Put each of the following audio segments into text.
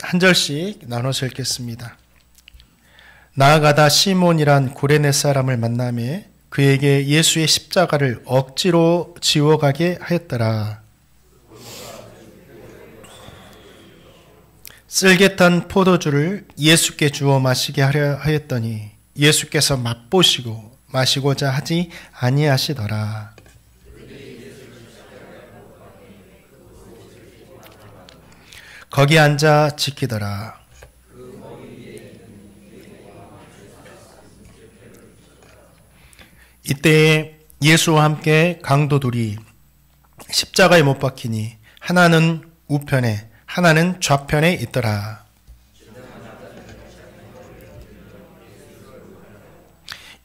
한 절씩 나눠서 읽겠습니다. 나아가다 시몬이란 구레네 사람을 만나매 그에게 예수의 십자가를 억지로 지워가게 하였더라. 쓸개탄 포도주를 예수께 주어 마시게 하려 하였더니 예수께서 맛보시고 마시고자 하지 아니하시더라. 거기 앉아 지키더라. 이때에 예수와 함께 강도 둘이 십자가에 못 박히니 하나는 우편에 하나는 좌편에 있더라.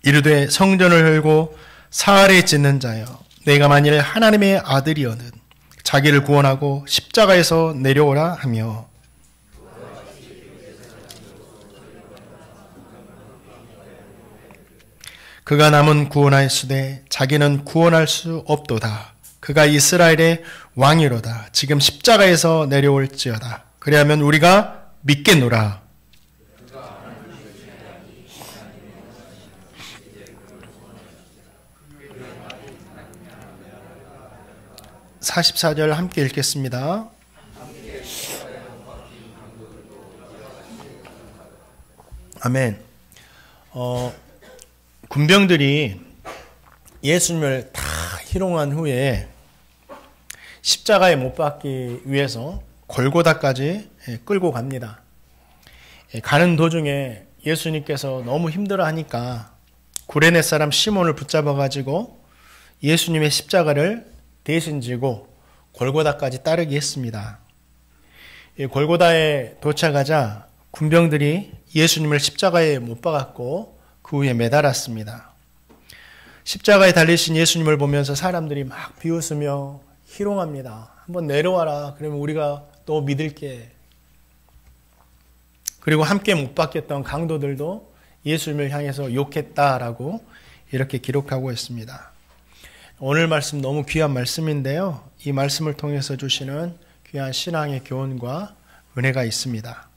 이르되 성전을 헐고 사흘에 짓는 자여, 내가 만일 하나님의 아들이어는 자기를 구원하고 십자가에서 내려오라 하며, 그가 남은 구원하였으되 자기는 구원할 수 없도다. 그가 이스라엘의 왕이로다. 지금 십자가에서 내려올지어다. 그리하면 우리가 믿겠노라. (44절) 함께 읽겠습니다. 아멘. 군병들이 예수님을 다 희롱한 후에 십자가에 못 박기 위해서 골고다까지 끌고 갑니다. 가는 도중에 예수님께서 너무 힘들어하니까 구레네 사람 시몬을 붙잡아가지고 예수님의 십자가를 대신 지고 골고다까지 따르게 했습니다. 골고다에 도착하자 군병들이 예수님을 십자가에 못 박았고 그 후에 매달았습니다. 십자가에 달리신 예수님을 보면서 사람들이 막 비웃으며 희롱합니다. 한번 내려와라. 그러면 우리가 또 믿을게. 그리고 함께 못 박혔던 강도들도 예수님을 향해서 욕했다라고 이렇게 기록하고 있습니다. 오늘 말씀 너무 귀한 말씀인데요. 이 말씀을 통해서 주시는 귀한 신앙의 교훈과 은혜가 있습니다.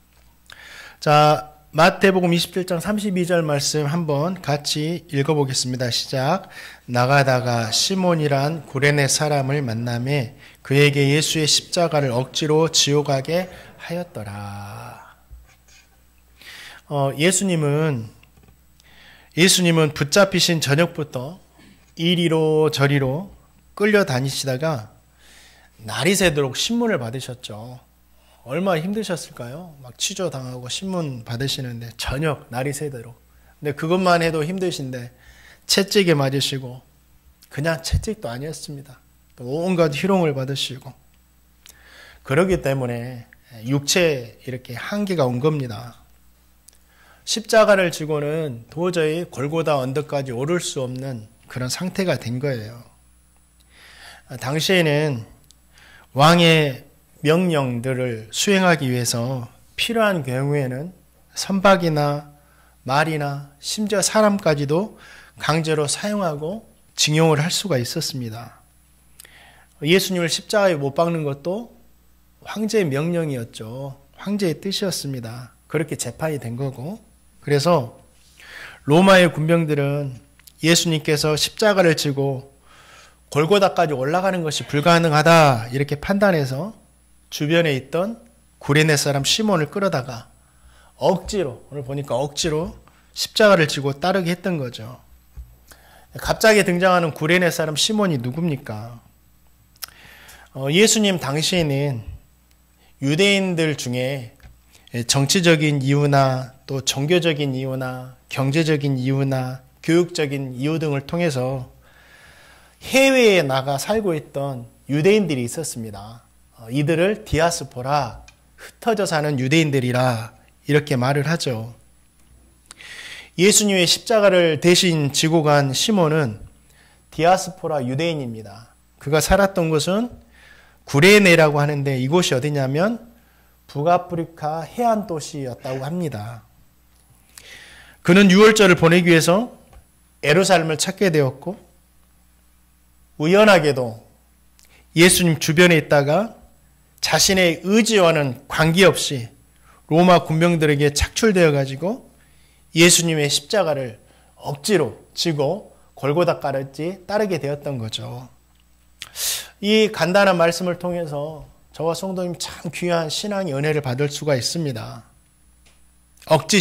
자, 마태복음 27장 32절 말씀 한번 같이 읽어보겠습니다. 시작. 나가다가 시몬이란 구레네 사람을 만나매 그에게 예수의 십자가를 억지로 지워가게 하였더라. 예수님은 붙잡히신 저녁부터 이리로 저리로 끌려다니시다가 날이 새도록 신문을 받으셨죠. 얼마나 힘드셨을까요? 막 취조당하고 신문 받으시는데 저녁 날이 새도록. 근데 그것만 해도 힘드신데 채찍에 맞으시고, 그냥 채찍도 아니었습니다. 또 온갖 희롱을 받으시고, 그러기 때문에 육체에 이렇게 한계가 온 겁니다. 십자가를 지고는 도저히 골고다 언덕까지 오를 수 없는 그런 상태가 된 거예요. 당시에는 왕의 명령들을 수행하기 위해서 필요한 경우에는 선박이나 말이나 심지어 사람까지도 강제로 사용하고 징용을 할 수가 있었습니다. 예수님을 십자가에 못 박는 것도 황제의 명령이었죠. 황제의 뜻이었습니다. 그렇게 재판이 된 거고, 그래서 로마의 군병들은 예수님께서 십자가를 지고 골고다까지 올라가는 것이 불가능하다 이렇게 판단해서 주변에 있던 구레네 사람 시몬을 끌어다가 억지로, 오늘 보니까 억지로 십자가를 지고 따르게 했던 거죠. 갑자기 등장하는 구레네 사람 시몬이 누굽니까? 예수님 당시에는 유대인들 중에 정치적인 이유나 또 종교적인 이유나 경제적인 이유나 교육적인 이유 등을 통해서 해외에 나가 살고 있던 유대인들이 있었습니다. 이들을 디아스포라, 흩어져 사는 유대인들이라 이렇게 말을 하죠. 예수님의 십자가를 대신 지고 간 시몬은 디아스포라 유대인입니다. 그가 살았던 곳은 구레네라고 하는데 이곳이 어디냐면 북아프리카 해안 도시였다고 합니다. 그는 유월절을 보내기 위해서 예루살렘을 찾게 되었고, 우연하게도 예수님 주변에 있다가 자신의 의지와는 관계없이 로마 군병들에게 착출되어 가지고 예수님의 십자가를 억지로 지고 골고다까지 따르게 되었던 거죠. 이 간단한 말씀을 통해서 저와 성도님 참 귀한 신앙의 은혜를 받을 수가 있습니다. 억지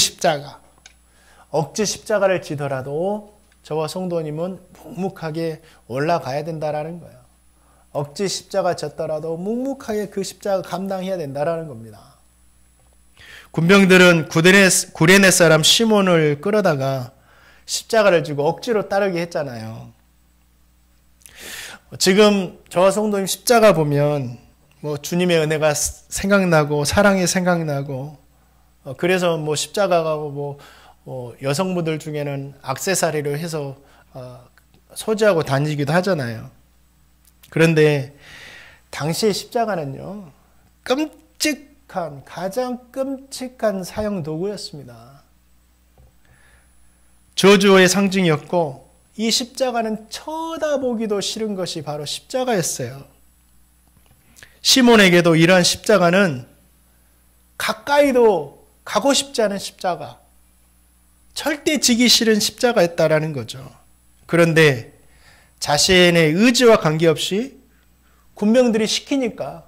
십자가를 지더라도 저와 성도님은 묵묵하게 올라가야 된다라는 거예요. 억지 십자가 졌더라도 묵묵하게 그 십자가 감당해야 된다라는 겁니다. 군병들은 구레네 사람 시몬을 끌어다가 십자가를 지고 억지로 따르게 했잖아요. 지금 저와 성도님 십자가 보면 주님의 은혜가 생각나고 사랑이 생각나고 그래서 십자가가 여성분들 중에는 액세서리로 해서 소지하고 다니기도 하잖아요. 그런데 당시의 십자가는요, 가장 끔찍한 사형 도구였습니다. 저주의 상징이었고, 이 십자가는 쳐다보기도 싫은 것이 바로 십자가였어요. 시몬에게도 이러한 십자가는 가까이도 가고 싶지 않은 십자가, 절대 지기 싫은 십자가였다라는 거죠. 그런데 자신의 의지와 관계없이 군병들이 시키니까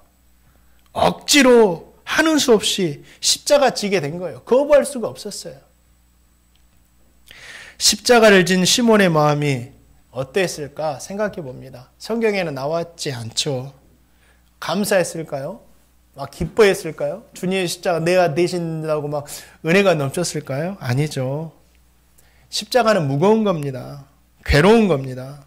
억지로 하는 수 없이 십자가 지게 된 거예요. 거부할 수가 없었어요. 십자가를 진 시몬의 마음이 어땠을까 생각해 봅니다. 성경에는 나왔지 않죠. 감사했을까요? 막 기뻐했을까요? 주님의 십자가 내가 대신다고 막 은혜가 넘쳤을까요? 아니죠. 십자가는 무거운 겁니다. 괴로운 겁니다.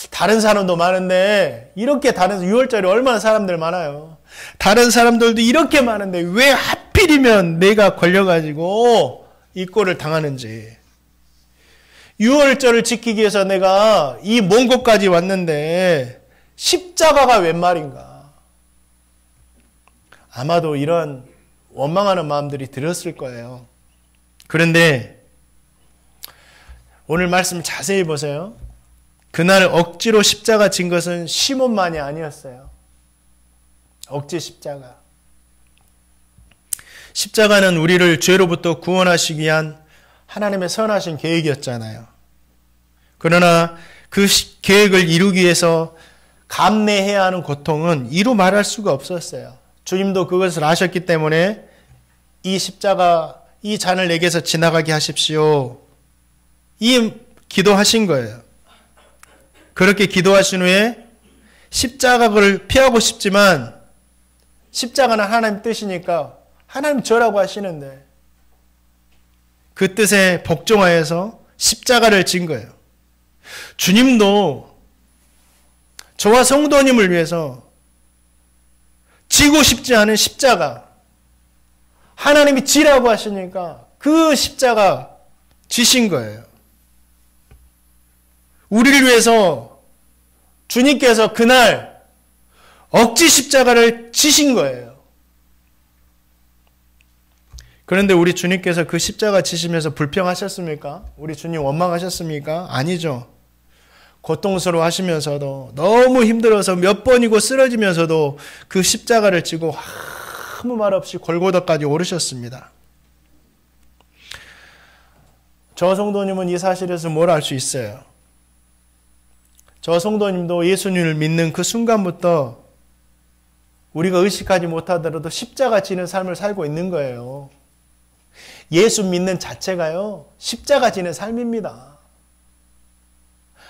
다른 사람도 많은데 이렇게 다른 6월절에 얼마나 사람들 많아요. 다른 사람들도 이렇게 많은데 왜 하필이면 내가 걸려가지고 이 꼴을 당하는지. 6월절을 지키기 위해서 내가 이 먼 곳까지 왔는데 십자가가 웬 말인가. 아마도 이런 원망하는 마음들이 들었을 거예요. 그런데 오늘 말씀 자세히 보세요. 그날 억지로 십자가 진 것은 시몬만이 아니었어요. 억지 십자가. 십자가는 우리를 죄로부터 구원하시기 위한 하나님의 선하신 계획이었잖아요. 그러나 그 계획을 이루기 위해서 감내해야 하는 고통은 이루 말할 수가 없었어요. 주님도 그것을 아셨기 때문에 이 십자가, 이 잔을 내게서 지나가게 하십시오. 이 기도하신 거예요. 그렇게 기도하신 후에 십자가를 피하고 싶지만 십자가는 하나님 뜻이니까 하나님 저라고 하시는데 그 뜻에 복종하여서 십자가를 진 거예요. 주님도 저와 성도님을 위해서 지고 싶지 않은 십자가, 하나님이 지라고 하시니까 그 십자가 지신 거예요. 우리를 위해서 주님께서 그날 억지 십자가를 지신 거예요. 그런데 우리 주님께서 그 십자가 지시면서 불평하셨습니까? 우리 주님 원망하셨습니까? 아니죠. 고통스러워 하시면서도 너무 힘들어서 몇 번이고 쓰러지면서도 그 십자가를 지고 아무 말 없이 골고다까지 오르셨습니다. 저 성도님은 이 사실에서 뭘 알 수 있어요? 저 성도님도 예수님을 믿는 그 순간부터 우리가 의식하지 못하더라도 십자가 지는 삶을 살고 있는 거예요. 예수 믿는 자체가요, 십자가 지는 삶입니다.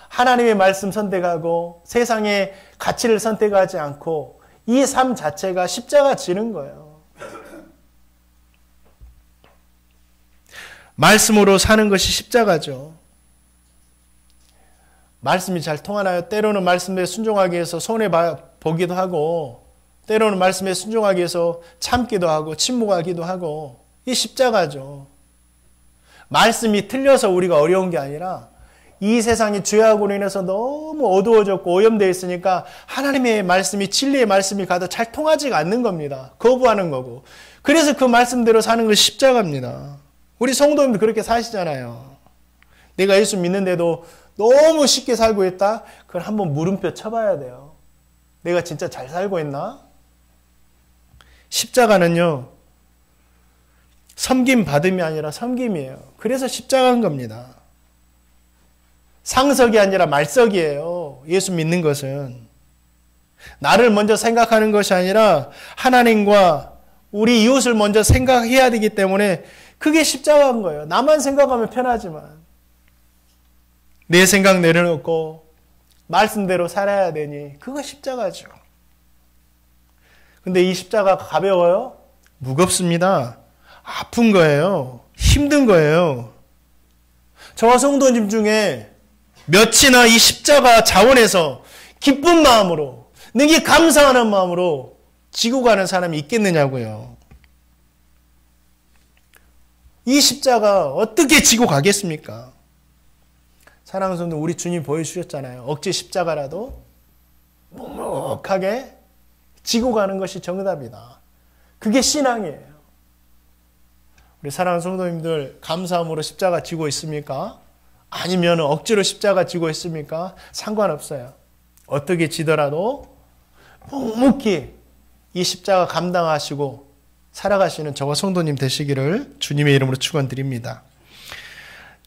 하나님의 말씀 선택하고 세상의 가치를 선택하지 않고 이 삶 자체가 십자가 지는 거예요. 말씀으로 사는 것이 십자가죠. 말씀이 잘 통하나요? 때로는 말씀에 순종하기 위해서 손해보기도 하고 때로는 말씀에 순종하기 위해서 참기도 하고 침묵하기도 하고 이 십자가죠. 말씀이 틀려서 우리가 어려운 게 아니라 이 세상이 죄악으로 인해서 너무 어두워졌고 오염되어 있으니까 하나님의 말씀이 진리의 말씀이 가도 잘 통하지가 않는 겁니다. 거부하는 거고. 그래서 그 말씀대로 사는 것이 십자가입니다. 우리 성도님도 그렇게 사시잖아요. 내가 예수 믿는데도 너무 쉽게 살고 있다? 그걸 한번 물음표 쳐봐야 돼요. 내가 진짜 잘 살고 있나? 십자가는요, 섬김 받음이 아니라 섬김이에요. 그래서 십자가인 겁니다. 상석이 아니라 말석이에요. 예수 믿는 것은. 나를 먼저 생각하는 것이 아니라 하나님과 우리 이웃을 먼저 생각해야 되기 때문에 그게 십자가인 거예요. 나만 생각하면 편하지만 내 생각 내려놓고 말씀대로 살아야 되니 그거 십자가죠. 근데 이 십자가가 가벼워요? 무겁습니다. 아픈 거예요. 힘든 거예요. 저와 성도님 중에 몇이나 이 십자가 자원에서 기쁜 마음으로, 능히 감사하는 마음으로 지고 가는 사람이 있겠느냐고요. 이 십자가 어떻게 지고 가겠습니까? 사랑하는 성도, 우리 주님 보여주셨잖아요. 억지 십자가라도 묵묵하게 지고 가는 것이 정답이다. 그게 신앙이에요. 우리 사랑하는 성도님들, 감사함으로 십자가 지고 있습니까? 아니면 억지로 십자가 지고 있습니까? 상관없어요. 어떻게 지더라도 묵묵히 이 십자가 감당하시고 살아가시는 저와 성도님 되시기를 주님의 이름으로 축원드립니다.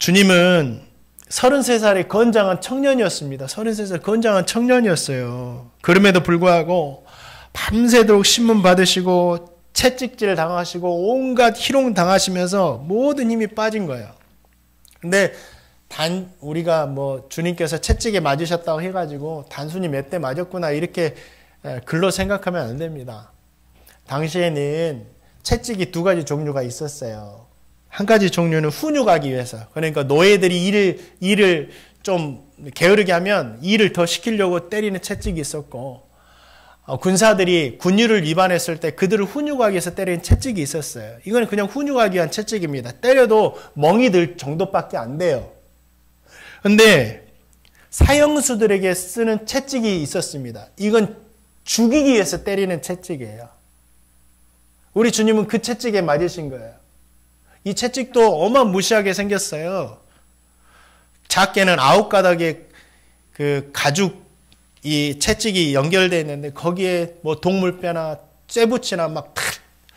주님은 33살의 건장한 청년이었습니다. 33살 건장한 청년이었어요. 그럼에도 불구하고 밤새도록 신문 받으시고 채찍질 당하시고 온갖 희롱 당하시면서 모든 힘이 빠진 거예요. 근데 우리가 주님께서 채찍에 맞으셨다고 해가지고 단순히 몇 대 맞았구나 이렇게 글로 생각하면 안 됩니다. 당시에는 채찍이 두 가지 종류가 있었어요. 한 가지 종류는 훈육하기 위해서, 그러니까 노예들이 일을 좀 게으르게 하면 일을 더 시키려고 때리는 채찍이 있었고, 군사들이 군율을 위반했을 때 그들을 훈육하기 위해서 때리는 채찍이 있었어요. 이건 그냥 훈육하기 위한 채찍입니다. 때려도 멍이 들 정도밖에 안 돼요. 근데 사형수들에게 쓰는 채찍이 있었습니다. 이건 죽이기 위해서 때리는 채찍이에요. 우리 주님은 그 채찍에 맞으신 거예요. 이 채찍도 어마무시하게 생겼어요. 작게는 9가닥의 그 가죽 이 채찍이 연결되어 있는데 거기에 동물뼈나 쇠붙이나 막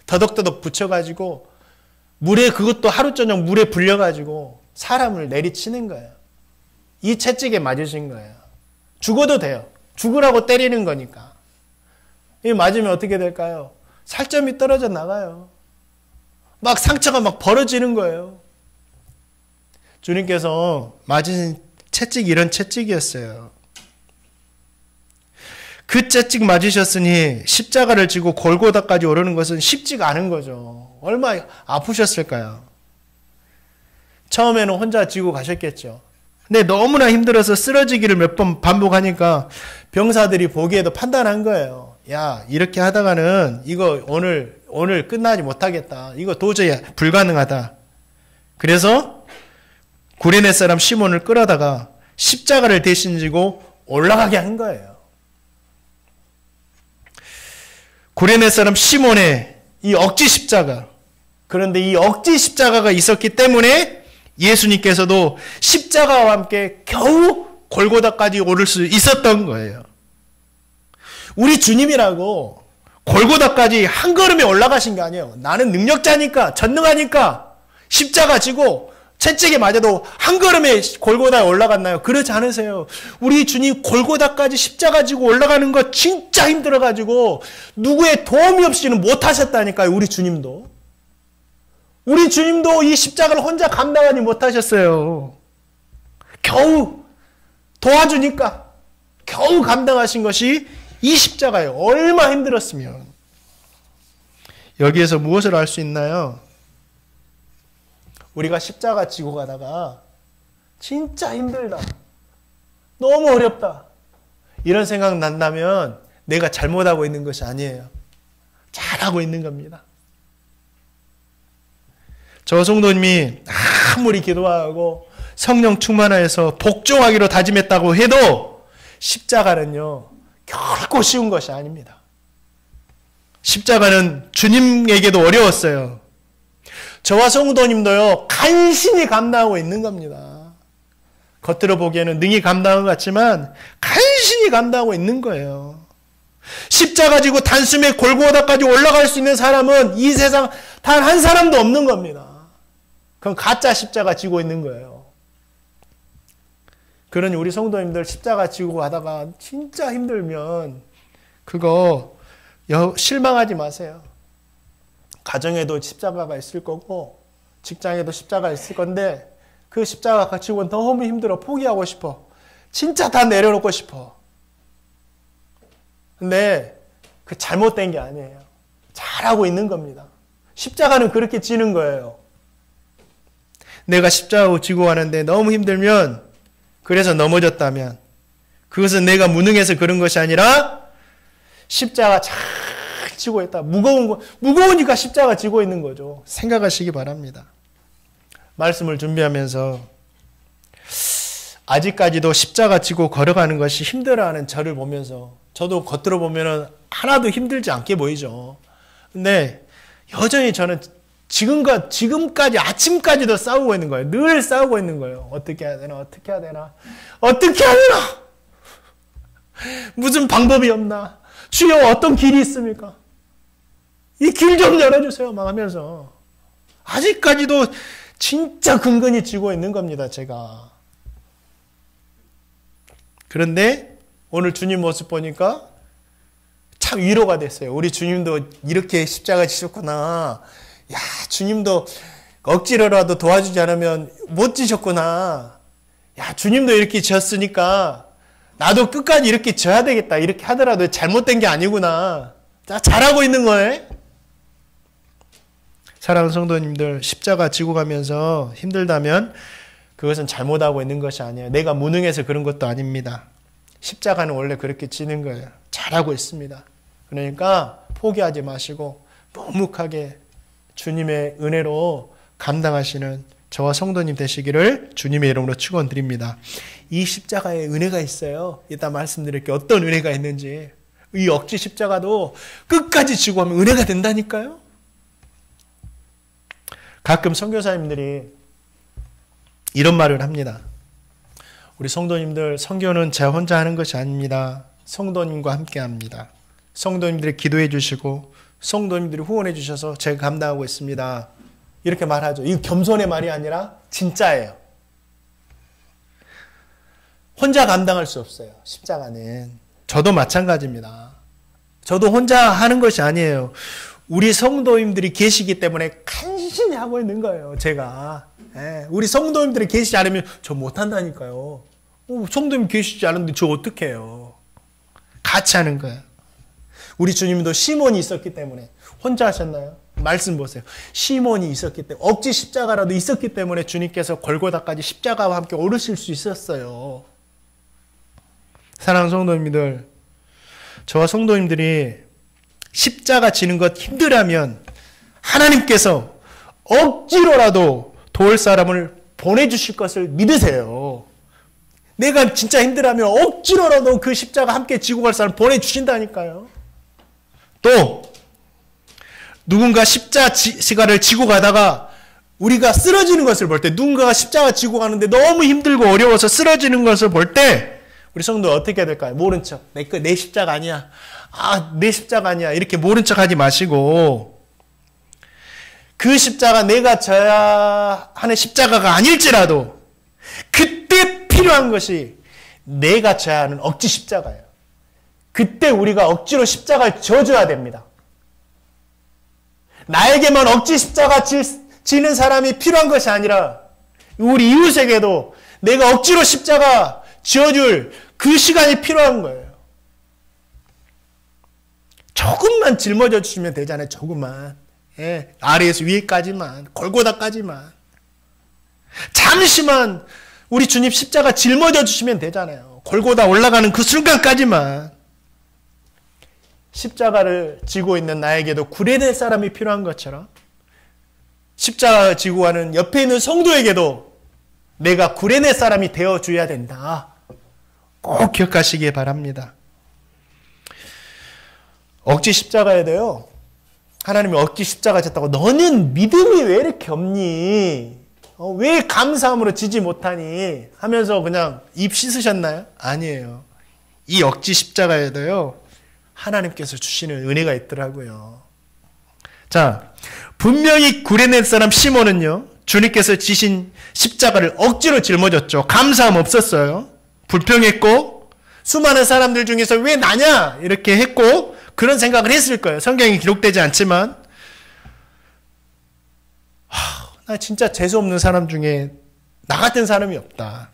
더덕더덕 붙여가지고 물에, 그것도 하루 저녁 물에 불려가지고 사람을 내리치는 거예요. 이 채찍에 맞으신 거예요. 죽어도 돼요. 죽으라고 때리는 거니까. 이 맞으면 어떻게 될까요? 살점이 떨어져 나가요. 막 상처가 막 벌어지는 거예요. 주님께서 맞으신 채찍이 이런 채찍이었어요. 그 채찍 맞으셨으니 십자가를 지고 골고다까지 오르는 것은 쉽지가 않은 거죠. 얼마나 아프셨을까요? 처음에는 혼자 지고 가셨겠죠. 근데 너무나 힘들어서 쓰러지기를 몇 번 반복하니까 병사들이 보기에도 판단한 거예요. 야, 이렇게 하다가는 이거 오늘 끝나지 못하겠다. 이거 도저히 불가능하다. 그래서 구레네 사람 시몬을 끌어다가 십자가를 대신 지고 올라가게 한 거예요. 구레네 사람 시몬의 이 억지 십자가. 그런데 이 억지 십자가가 있었기 때문에 예수님께서도 십자가와 함께 겨우 골고다까지 오를 수 있었던 거예요. 우리 주님이라고 골고다까지 한 걸음에 올라가신 게 아니에요. 나는 능력자니까, 전능하니까 십자가 지고 채찍에 맞아도 한 걸음에 골고다에 올라갔나요? 그렇지 않으세요. 우리 주님 골고다까지 십자가 지고 올라가는 거 진짜 힘들어가지고 누구의 도움이 없이는 못하셨다니까요. 우리 주님도. 우리 주님도 이 십자가를 혼자 감당하지 못하셨어요. 겨우 도와주니까 겨우 감당하신 것이 이 십자가예요. 얼마나 힘들었으면. 여기에서 무엇을 알 수 있나요? 우리가 십자가 지고 가다가 진짜 힘들다, 너무 어렵다 이런 생각 난다면 내가 잘못하고 있는 것이 아니에요. 잘하고 있는 겁니다. 저 성도님이 아무리 기도하고 성령 충만하여서 복종하기로 다짐했다고 해도 십자가는요 결코 쉬운 것이 아닙니다. 십자가는 주님에게도 어려웠어요. 저와 성도님도요 간신히 감당하고 있는 겁니다. 겉으로 보기에는 능히 감당한 것 같지만 간신히 감당하고 있는 거예요. 십자가 지고 단숨에 골고다까지 올라갈 수 있는 사람은 이 세상 단 한 사람도 없는 겁니다. 그건 가짜 십자가 지고 있는 거예요. 그러니 우리 성도님들 십자가 지고 가다가 진짜 힘들면 그거 실망하지 마세요. 가정에도 십자가가 있을 거고 직장에도 십자가 있을 건데 그 십자가 지고는 너무 힘들어. 포기하고 싶어. 진짜 다 내려놓고 싶어. 근데 그 잘못된 게 아니에요. 잘하고 있는 겁니다. 십자가는 그렇게 지는 거예요. 내가 십자가 지고 가는데 너무 힘들면 그래서 넘어졌다면 그것은 내가 무능해서 그런 것이 아니라 십자가 잘 지고 있다. 무거우니까 십자가 지고 있는 거죠. 생각하시기 바랍니다. 말씀을 준비하면서 아직까지도 십자가 지고 걸어가는 것이 힘들어하는 저를 보면서 저도 겉으로 보면은 하나도 힘들지 않게 보이죠. 근데 여전히 저는 지금까지 아침까지도 싸우고 있는 거예요. 늘 싸우고 있는 거예요. 어떻게 해야 되나? 어떻게 해야 되나? 어떻게 해야 되나? 무슨 방법이 없나? 주여 어떤 길이 있습니까? 이 길 좀 열어주세요. 막 하면서 아직까지도 진짜 근근히 쥐고 있는 겁니다. 제가. 그런데 오늘 주님 모습 보니까 참 위로가 됐어요. 우리 주님도 이렇게 십자가 지셨구나. 야, 주님도 억지로라도 도와주지 않으면 못 지셨구나. 야, 주님도 이렇게 지었으니까 나도 끝까지 이렇게 져야 되겠다. 이렇게 하더라도 잘못된 게 아니구나. 자, 잘하고 있는 거네. 사랑하는 성도님들, 십자가 지고 가면서 힘들다면 그것은 잘못하고 있는 것이 아니에요. 내가 무능해서 그런 것도 아닙니다. 십자가는 원래 그렇게 지는 거예요. 잘하고 있습니다. 그러니까 포기하지 마시고 묵묵하게 주님의 은혜로 감당하시는 저와 성도님 되시기를 주님의 이름으로 축원드립니다. 이 십자가에 은혜가 있어요. 이따 말씀드릴게요. 어떤 은혜가 있는지. 이 억지 십자가도 끝까지 지고 하면 은혜가 된다니까요. 가끔 선교사님들이 이런 말을 합니다. 우리 성도님들, 선교는 제가 혼자 하는 것이 아닙니다. 성도님과 함께 합니다. 성도님들이 기도해 주시고 성도님들이 후원해 주셔서 제가 감당하고 있습니다. 이렇게 말하죠. 이 겸손의 말이 아니라 진짜예요. 혼자 감당할 수 없어요. 십자가는. 저도 마찬가지입니다. 저도 혼자 하는 것이 아니에요. 우리 성도님들이 계시기 때문에 간신히 하고 있는 거예요. 제가. 우리 성도님들이 계시지 않으면 저 못한다니까요. 성도님 계시지 않은데 저 어떻게 해요. 같이 하는 거예요. 우리 주님도 시몬이 있었기 때문에 혼자 하셨나요? 말씀 보세요. 시몬이 있었기 때문에 억지 십자가라도 있었기 때문에 주님께서 골고다까지 십자가와 함께 오르실 수 있었어요. 사랑하는 성도님들, 저와 성도님들이 십자가 지는 것 힘들하면 하나님께서 억지로라도 도울 사람을 보내주실 것을 믿으세요. 내가 진짜 힘들하면 억지로라도 그 십자가 함께 지고 갈 사람 보내주신다니까요. 또 누군가 십자가를 지고 가다가 우리가 쓰러지는 것을 볼 때, 누군가가 십자가 지고 가는데 너무 힘들고 어려워서 쓰러지는 것을 볼 때 우리 성도 어떻게 해야 될까요? 모른 척. 내 십자가 아니야. 내 십자가 아니야. 이렇게 모른 척 하지 마시고 그 십자가 내가 져야 하는 십자가가 아닐지라도 그때 필요한 것이 내가 져야 하는 억지 십자가예요. 그때 우리가 억지로 십자가를 져줘야 됩니다. 나에게만 억지 십자가 지는 사람이 필요한 것이 아니라 우리 이웃에게도 내가 억지로 십자가 지어줄 그 시간이 필요한 거예요. 조금만 짊어져 주시면 되잖아요. 조금만. 아래에서 위에까지만, 골고다까지만. 잠시만 우리 주님 십자가 짊어져 주시면 되잖아요. 골고다 올라가는 그 순간까지만. 십자가를 지고 있는 나에게도 구레낼 사람이 필요한 것처럼 십자가 지고 가는 옆에 있는 성도에게도 내가 구레낼 사람이 되어줘야 된다. 꼭 기억하시기 바랍니다. 억지 십자가에도요. 하나님이 억지 십자가 졌다고 너는 믿음이 왜 이렇게 없니? 왜 감사함으로 지지 못하니? 하면서 그냥 입 씻으셨나요? 아니에요. 이 억지 십자가에도요. 하나님께서 주시는 은혜가 있더라고요. 자, 분명히 구레네 사람 시몬은요, 주님께서 지신 십자가를 억지로 짊어졌죠. 감사함 없었어요. 불평했고, 수많은 사람들 중에서 왜 나냐? 이렇게 했고, 그런 생각을 했을 거예요. 성경에 기록되지 않지만, 나 진짜 재수없는 사람 중에 나 같은 사람이 없다.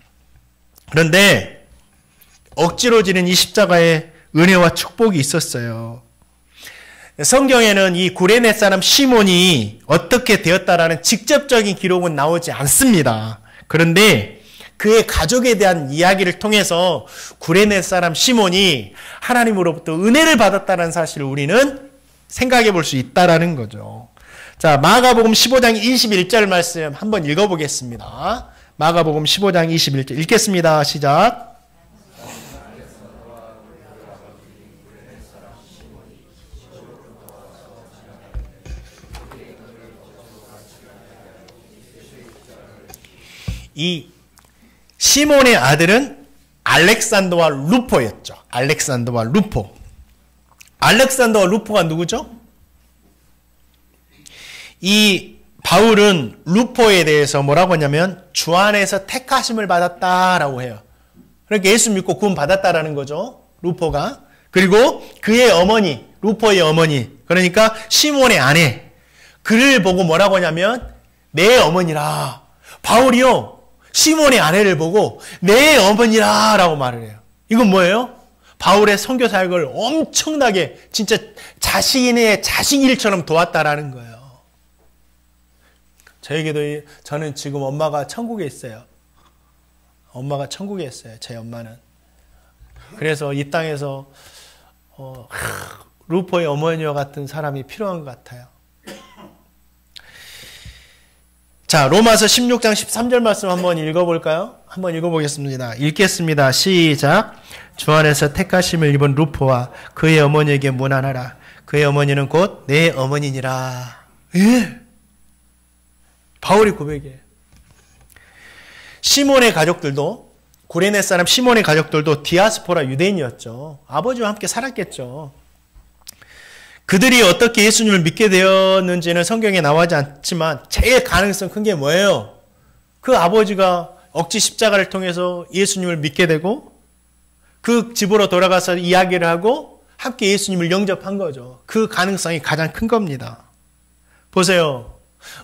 그런데 억지로 지는 이 십자가에 은혜와 축복이 있었어요. 성경에는 이 구레네 사람 시몬이 어떻게 되었다라는 직접적인 기록은 나오지 않습니다. 그런데 그의 가족에 대한 이야기를 통해서 구레네 사람 시몬이 하나님으로부터 은혜를 받았다는 사실을 우리는 생각해 볼 수 있다라는 거죠. 자, 마가복음 15장 21절 말씀 한번 읽어보겠습니다. 마가복음 15장 21절 읽겠습니다. 시작. 이 시몬의 아들은 알렉산더와 루포였죠. 알렉산더와 루포. 알렉산더와 루포가 누구죠? 이 바울은 루포에 대해서 뭐라고 하냐면 주 안에서 택하심을 받았다라고 해요. 그러니까 예수 믿고 구원 받았다라는 거죠. 루포가. 그리고 그의 어머니, 루포의 어머니, 그러니까 시몬의 아내, 그를 보고 뭐라고 하냐면 내 어머니라. 바울이요, 시몬의 아내를 보고 내 어머니라 라고 말을 해요. 이건 뭐예요? 바울의 선교 사역을 엄청나게 진짜 자신의 자식일처럼 도왔다라는 거예요. 저에게도, 저는 지금 엄마가 천국에 있어요. 엄마가 천국에 있어요. 제 엄마는. 그래서 이 땅에서 루포의 어머니와 같은 사람이 필요한 것 같아요. 자, 로마서 16장 13절 말씀 한번 읽어볼까요? 한번 읽어보겠습니다. 읽겠습니다. 시작. 주 안에서 택하심을 입은 루포와 그의 어머니에게 문안하라. 그의 어머니는 곧 내 어머니니라. 예. 바울이 고백이에요. 시몬의 가족들도, 구레네 사람 시몬의 가족들도 디아스포라 유대인이었죠. 아버지와 함께 살았겠죠. 그들이 어떻게 예수님을 믿게 되었는지는 성경에 나오지 않지만 제일 가능성 큰 게 뭐예요? 그 아버지가 억지 십자가를 통해서 예수님을 믿게 되고 그 집으로 돌아가서 이야기를 하고 함께 예수님을 영접한 거죠. 그 가능성이 가장 큰 겁니다. 보세요.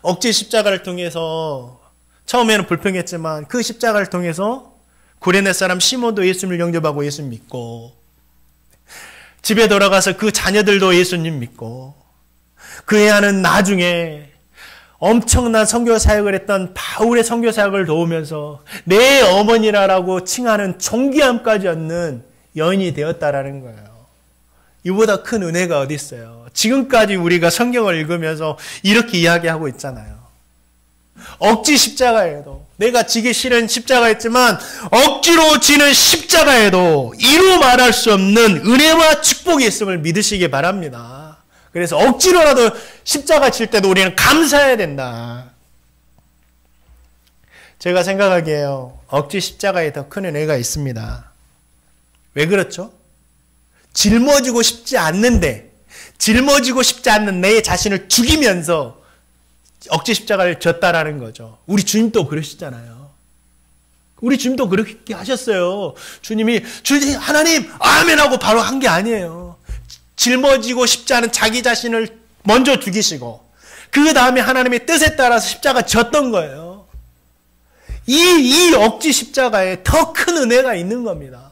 억지 십자가를 통해서 처음에는 불평했지만 그 십자가를 통해서 구레네 사람 시몬도 예수님을 영접하고 예수님 믿고, 집에 돌아가서 그 자녀들도 예수님 믿고, 그 애는 나중에 엄청난 선교 사역을 했던 바울의 선교 사역을 도우면서 내 어머니라고 칭하는 존귀함까지 얻는 여인이 되었다라는 거예요. 이보다 큰 은혜가 어디 있어요? 지금까지 우리가 성경을 읽으면서 이렇게 이야기하고 있잖아요. 억지 십자가에도, 내가 지기 싫은 십자가였지만 억지로 지는 십자가에도 이루 말할 수 없는 은혜와 축복이 있음을 믿으시기 바랍니다. 그래서 억지로라도 십자가 질 때도 우리는 감사해야 된다. 제가 생각하기에요, 억지 십자가에 더 큰 은혜가 있습니다. 왜 그렇죠? 짊어지고 싶지 않는데, 짊어지고 싶지 않는 내 자신을 죽이면서 억지 십자가를 졌다라는 거죠. 우리 주님도 그러시잖아요. 우리 주님도 그렇게 하셨어요. 주님이 하나님 아멘 하고 바로 한 게 아니에요. 짊어지고 싶지 않은 자기 자신을 먼저 죽이시고 그 다음에 하나님의 뜻에 따라서 십자가 졌던 거예요. 이 억지 십자가에 더 큰 은혜가 있는 겁니다.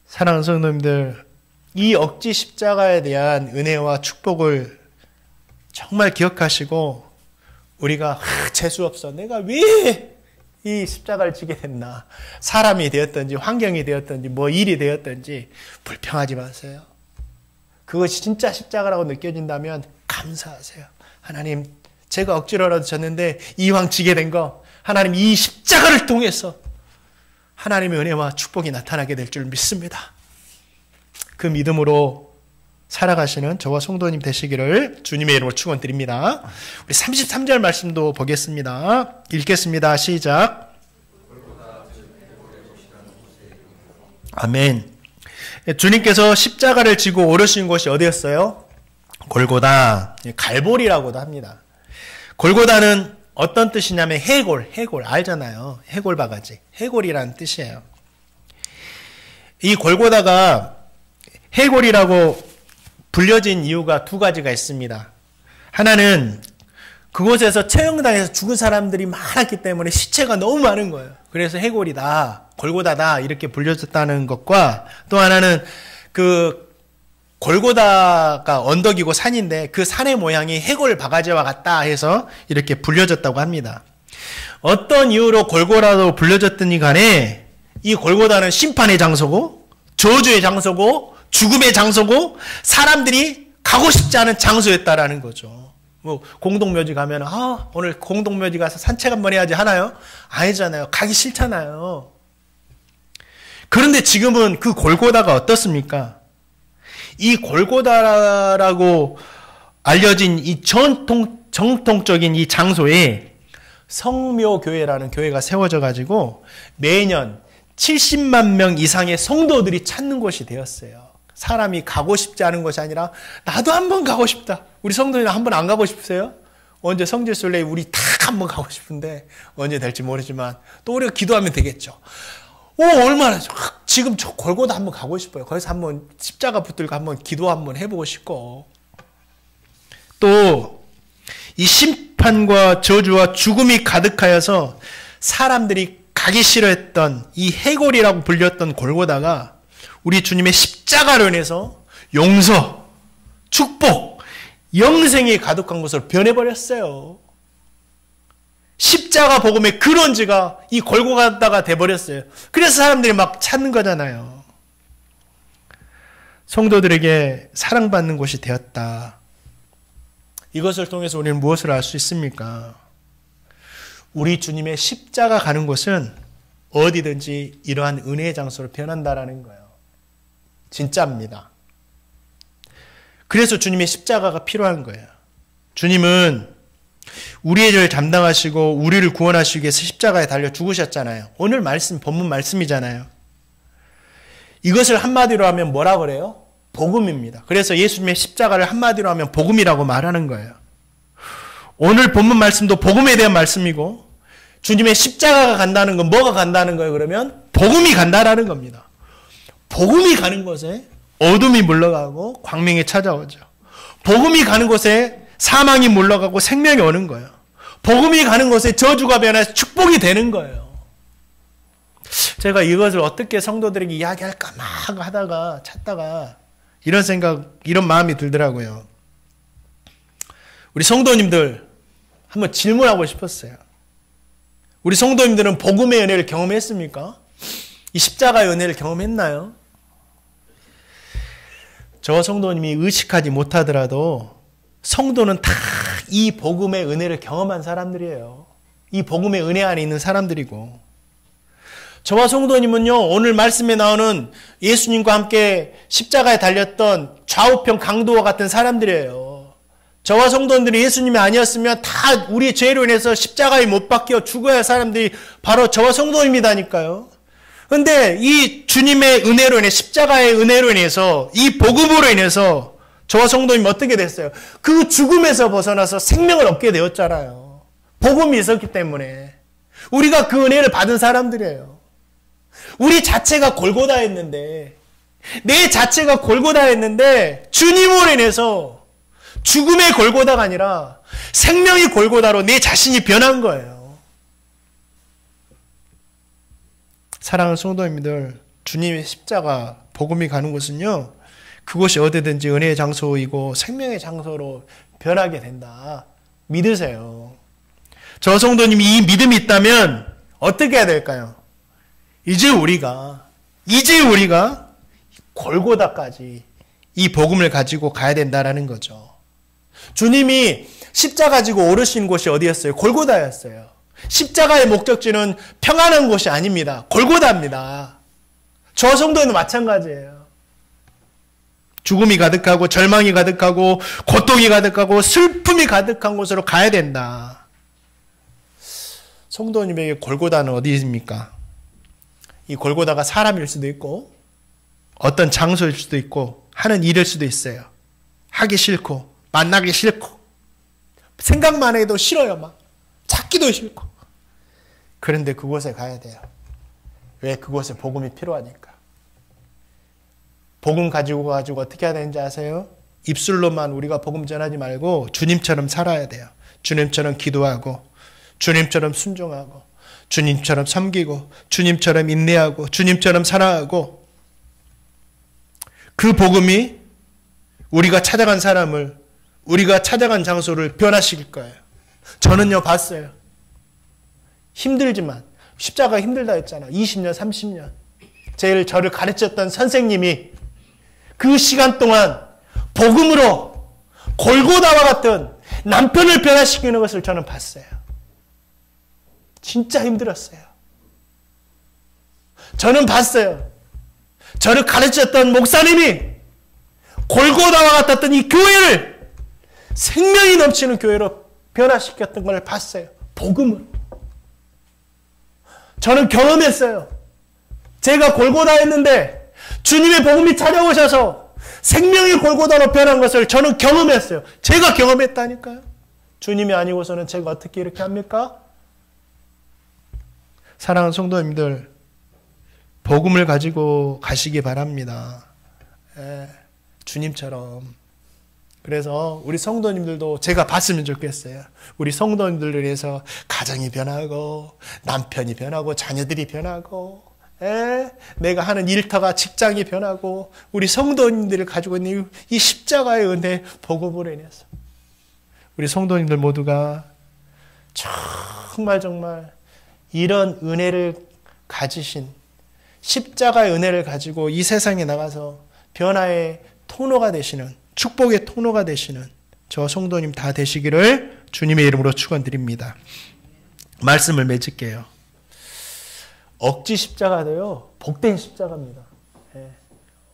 사랑하는 성도님들, 이 억지 십자가에 대한 은혜와 축복을 정말 기억하시고, 우리가 재수없어, 내가 왜 이 십자가를 지게 됐나, 사람이 되었든지 환경이 되었든지 뭐 일이 되었든지 불평하지 마세요. 그것이 진짜 십자가라고 느껴진다면 감사하세요. 하나님, 제가 억지로라도 졌는데 이왕 지게 된 거, 하나님 이 십자가를 통해서 하나님의 은혜와 축복이 나타나게 될 줄 믿습니다. 그 믿음으로 살아가시는 저와 성도님 되시기를 주님의 이름으로 축원드립니다. 우리 33절 말씀도 보겠습니다. 읽겠습니다. 시작. 아멘. 주님께서 십자가를 지고 오르신 곳이 어디였어요? 골고다, 갈보리라고도 합니다. 골고다는 어떤 뜻이냐면 해골 알잖아요. 해골 바가지, 해골이라는 뜻이에요. 이 골고다가 해골이라고 불려진 이유가 두 가지가 있습니다. 하나는 그곳에서 처형당해서 죽은 사람들이 많았기 때문에 시체가 너무 많은 거예요. 그래서 해골이다, 골고다다 이렇게 불려졌다는 것과, 또 하나는 그 골고다가 언덕이고 산인데 그 산의 모양이 해골 바가지와 같다 해서 이렇게 불려졌다고 합니다. 어떤 이유로 골고다로 불려졌든지 간에 이 골고다는 심판의 장소고 저주의 장소고 죽음의 장소고 사람들이 가고 싶지 않은 장소였다라는 거죠. 뭐 공동묘지 가면 오늘 공동묘지 가서 산책 한번 해야지 하나요? 아니잖아요. 가기 싫잖아요. 그런데 지금은 그 골고다가 어떻습니까? 이 골고다라고 알려진 이 정통적인 이 장소에 성묘교회라는 교회가 세워져 가지고 매년 70만 명 이상의 성도들이 찾는 곳이 되었어요. 사람이 가고 싶지 않은 것이 아니라 나도 한번 가고 싶다. 우리 성도님 한번 안 가고 싶으세요? 언제 성지순례 우리 다 한번 가고 싶은데 언제 될지 모르지만 또 우리가 기도하면 되겠죠. 얼마나 지금 저 골고다 한번 가고 싶어요. 거기서 한번 십자가 붙들고 한번 기도 한번 해보고 싶고, 또 이 심판과 저주와 죽음이 가득하여서 사람들이 가기 싫어했던 이 해골이라고 불렸던 골고다가 우리 주님의 십자가로 인해서 용서, 축복, 영생이 가득한 곳으로 변해버렸어요. 십자가 복음의 근원지가 이 골고다가 돼버렸어요. 그래서 사람들이 막 찾는 거잖아요. 성도들에게 사랑받는 곳이 되었다. 이것을 통해서 우리는 무엇을 알 수 있습니까? 우리 주님의 십자가 가는 곳은 어디든지 이러한 은혜의 장소로 변한다라는 거예요. 진짜입니다. 그래서 주님의 십자가가 필요한 거예요. 주님은 우리의 죄를 담당하시고 우리를 구원하시기 위해서 십자가에 달려 죽으셨잖아요. 오늘 말씀, 본문 말씀이잖아요. 이것을 한마디로 하면 뭐라 그래요? 복음입니다. 그래서 예수님의 십자가를 한마디로 하면 복음이라고 말하는 거예요. 오늘 본문 말씀도 복음에 대한 말씀이고, 주님의 십자가가 간다는 건 뭐가 간다는 거예요? 그러면 복음이 간다라는 겁니다. 복음이 가는 곳에 어둠이 물러가고 광명이 찾아오죠. 복음이 가는 곳에 사망이 물러가고 생명이 오는 거예요. 복음이 가는 곳에 저주가 변해서 축복이 되는 거예요. 제가 이것을 어떻게 성도들에게 이야기할까 막 하다가 찾다가 이런 생각, 이런 마음이 들더라고요. 우리 성도님들 한번 질문하고 싶었어요. 우리 성도님들은 복음의 은혜를 경험했습니까? 이 십자가의 은혜를 경험했나요? 저 성도님이 의식하지 못하더라도 성도는 다 이 복음의 은혜를 경험한 사람들이에요. 이 복음의 은혜 안에 있는 사람들이고, 저와 성도님은요, 오늘 말씀에 나오는 예수님과 함께 십자가에 달렸던 좌우평 강도와 같은 사람들이에요. 저와 성도님들이 예수님이 아니었으면 다 우리의 죄로 인해서 십자가에 못 박혀 죽어야 할 사람들이 바로 저와 성도님이다니까요. 근데 이 주님의 은혜로 인해, 십자가의 은혜로 인해서, 이 복음으로 인해서 저와 성도님이 어떻게 됐어요? 그 죽음에서 벗어나서 생명을 얻게 되었잖아요. 복음이 있었기 때문에. 우리가 그 은혜를 받은 사람들이에요. 우리 자체가 골고다였는데, 내 자체가 골고다였는데 주님으로 인해서 죽음의 골고다가 아니라 생명의 골고다로 내 자신이 변한 거예요. 사랑하는 성도님들, 주님의 십자가 복음이 가는 곳은요, 그곳이 어디든지 은혜의 장소이고 생명의 장소로 변하게 된다. 믿으세요. 저 성도님이 이 믿음이 있다면 어떻게 해야 될까요? 이제 우리가 골고다까지 이 복음을 가지고 가야 된다라는 거죠. 주님이 십자가 지고 오르신 곳이 어디였어요? 골고다였어요. 십자가의 목적지는 평안한 곳이 아닙니다. 골고다입니다. 저 성도는 마찬가지예요. 죽음이 가득하고 절망이 가득하고 고통이 가득하고 슬픔이 가득한 곳으로 가야 된다. 성도님에게 골고다는 어디입니까? 이 골고다가 사람일 수도 있고, 어떤 장소일 수도 있고 하는 일일 수도 있어요. 하기 싫고 만나기 싫고 생각만 해도 싫어요. 막 찾기도 싫고. 그런데 그곳에 가야 돼요. 왜? 그곳에 복음이 필요하니까. 복음 가지고 어떻게 해야 되는지 아세요? 입술로만 우리가 복음 전하지 말고 주님처럼 살아야 돼요. 주님처럼 기도하고 주님처럼 순종하고 주님처럼 섬기고 주님처럼 인내하고 주님처럼 사랑하고, 그 복음이 우리가 찾아간 사람을, 우리가 찾아간 장소를 변화시킬 거예요. 저는요 봤어요. 힘들지만, 십자가 힘들다 했잖아. 20년 30년 제일 저를 가르쳤던 선생님이 그 시간 동안 복음으로 골고다와 같은 남편을 변화시키는 것을 저는 봤어요. 진짜 힘들었어요. 저는 봤어요. 저를 가르쳤던 목사님이 골고다와 같았던 이 교회를 생명이 넘치는 교회로 변화시켰던 걸 봤어요. 복음으로. 저는 경험했어요. 제가 골고다 했는데 주님의 복음이 찾아오셔서 생명이 골고다로 변한 것을 저는 경험했어요. 제가 경험했다니까요. 주님이 아니고서는 제가 어떻게 이렇게 합니까? 사랑하는 성도님들, 복음을 가지고 가시기 바랍니다. 주님처럼. 그래서 우리 성도님들도 제가 봤으면 좋겠어요. 우리 성도님들을 위해서 가정이 변하고 남편이 변하고 자녀들이 변하고 내가 하는 일터가 직장이 변하고 우리 성도님들을 가지고 있는 이 십자가의 은혜 복음으로 인해서 우리 성도님들 모두가 정말 이런 은혜를 가지신, 십자가의 은혜를 가지고 이 세상에 나가서 변화의 통로가 되시는, 축복의 통로가 되시는 저 성도님 다 되시기를 주님의 이름으로 축원드립니다. 말씀을 맺을게요. 억지 십자가도요 복된 십자가입니다.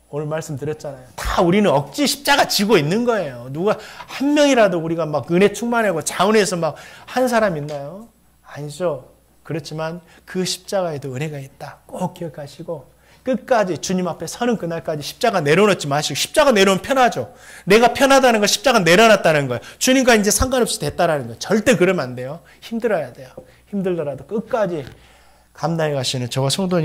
오늘 말씀 드렸잖아요. 다 우리는 억지 십자가 지고 있는 거예요. 누가 한 명이라도 우리가 막 은혜 충만하고 자원해서 막 한 사람 있나요? 아니죠. 그렇지만 그 십자가에도 은혜가 있다. 꼭 기억하시고 끝까지 주님 앞에 서는 그날까지 십자가 내려놓지 마시고, 십자가 내려놓으면 편하죠. 내가 편하다는 건 십자가 내려놨다는 거예요. 주님과 이제 상관없이 됐다라는 거예요. 절대 그러면 안 돼요. 힘들어야 돼요. 힘들더라도 끝까지 감당해 가시는 저와 성도님